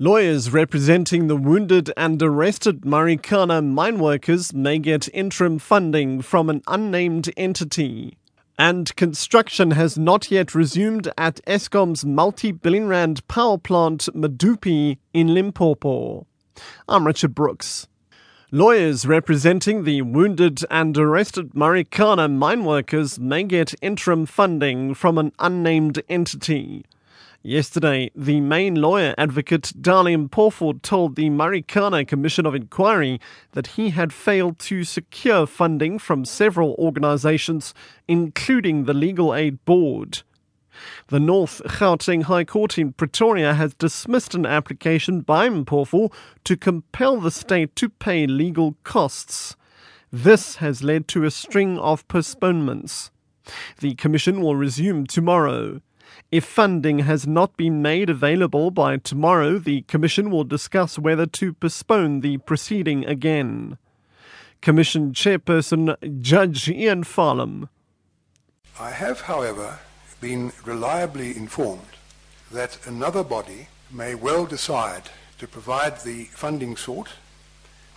Lawyers representing the wounded and arrested Marikana mine workers may get interim funding from an unnamed entity. And construction has not yet resumed at Eskom's multi-billion rand power plant Medupi in Limpopo. I'm Richard Brooks. Lawyers representing the wounded and arrested Marikana mine workers may get interim funding from an unnamed entity. Yesterday, the main lawyer advocate Dalian Porford told the Marikana Commission of Inquiry that he had failed to secure funding from several organizations, including the Legal Aid Board. The North Gauteng High Court in Pretoria has dismissed an application by Mpofu to compel the state to pay legal costs. This has led to a string of postponements. The commission will resume tomorrow. If funding has not been made available by tomorrow, the Commission will discuss whether to postpone the proceeding again. Commission Chairperson Judge Ian Farlam. I have, however, been reliably informed that another body may well decide to provide the funding sought.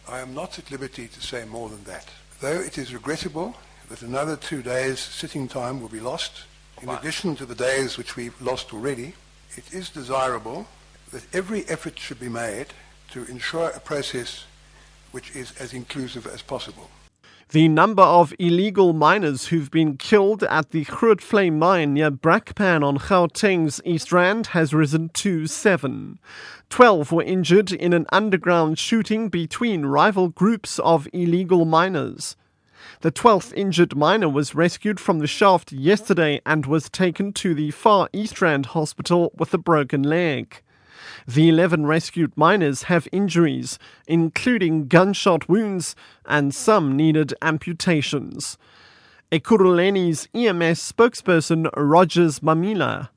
I am not at liberty to say more than that, though it is regrettable that another 2 days sitting time will be lost. In addition to the days which we've lost already, it is desirable that every effort should be made to ensure a process which is as inclusive as possible. The number of illegal miners who've been killed at the Grootvlei mine near Brakpan on Gauteng's East Rand has risen to 7. 12 were injured in an underground shooting between rival groups of illegal miners. The 12th injured miner was rescued from the shaft yesterday and was taken to the Far East Rand Hospital with a broken leg. The 11 rescued miners have injuries, including gunshot wounds, and some needed amputations. Ekurhuleni's EMS spokesperson Rogers Mamila.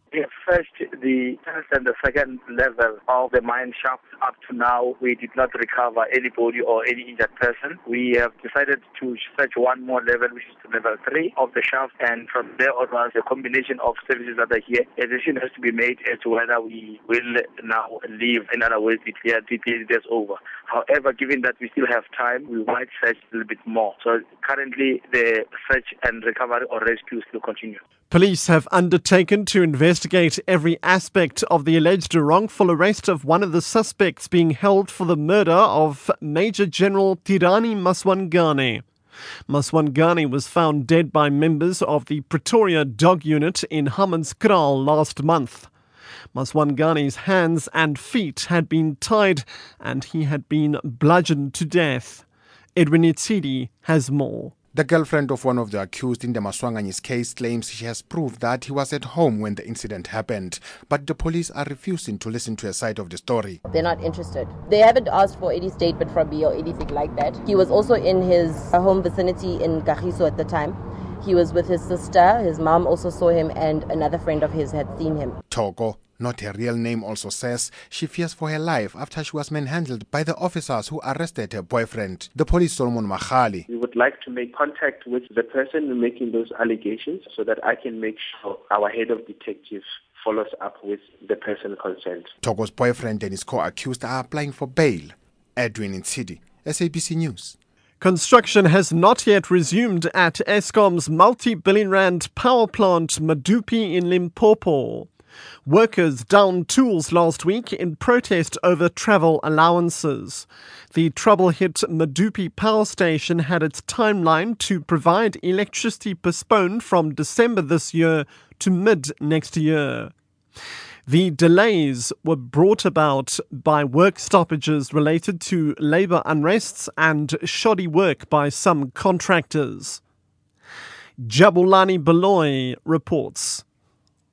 First, the first and the second level of the mine shaft. Up to now, we did not recover anybody or any injured person. We have decided to search one more level, which is level 3 of the shaft, and from there onwards, a combination of services that are here. A decision has to be made as to whether we will now leave. In other words, declare this over. However, given that we still have time, we might search a little bit more. So currently, the search and recovery or rescue still continue. Police have undertaken to investigate every aspect of the alleged wrongful arrest of one of the suspects being held for the murder of Major General Tirani Maswangane. Maswangane was found dead by members of the Pretoria Dog Unit in Hammanskraal last month. Maswangane's hands and feet had been tied and he had been bludgeoned to death. Edwin Itsidi has more. The girlfriend of one of the accused in the Maswanganye's case claims she has proved that he was at home when the incident happened, but the police are refusing to listen to a side of the story. They're not interested. They haven't asked for any statement from me or anything like that. He was also in his home vicinity in Kagiso at the time. He was with his sister. His mom also saw him, and another friend of his had seen him. Togo, not her real name, also says she fears for her life after she was manhandled by the officers who arrested her boyfriend. The police Solomon Mahali. We would like to make contact with the person making those allegations so that I can make sure our head of detectives follows up with the person concerned. Togo's boyfriend and his co-accused are applying for bail. Edwin Nsidi, SABC News. Construction has not yet resumed at Eskom's multi-billion rand power plant Medupi in Limpopo. Workers downed tools last week in protest over travel allowances. The trouble-hit Medupi power station had its timeline to provide electricity postponed from December this year to mid next year. The delays were brought about by work stoppages related to labour unrests and shoddy work by some contractors. Jabulani Beloy reports.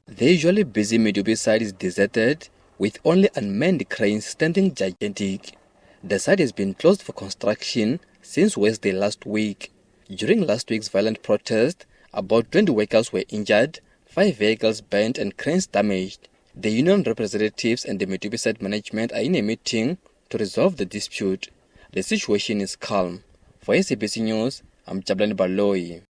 The usually busy Medupi site is deserted, with only unmanned cranes standing gigantic. The site has been closed for construction since Wednesday last week. During last week's violent protest, about 20 workers were injured, 5 vehicles burnt and cranes damaged. The union representatives and the Medupi site management are in a meeting to resolve the dispute. The situation is calm. For SABC News, I'm Jabulani Beloy.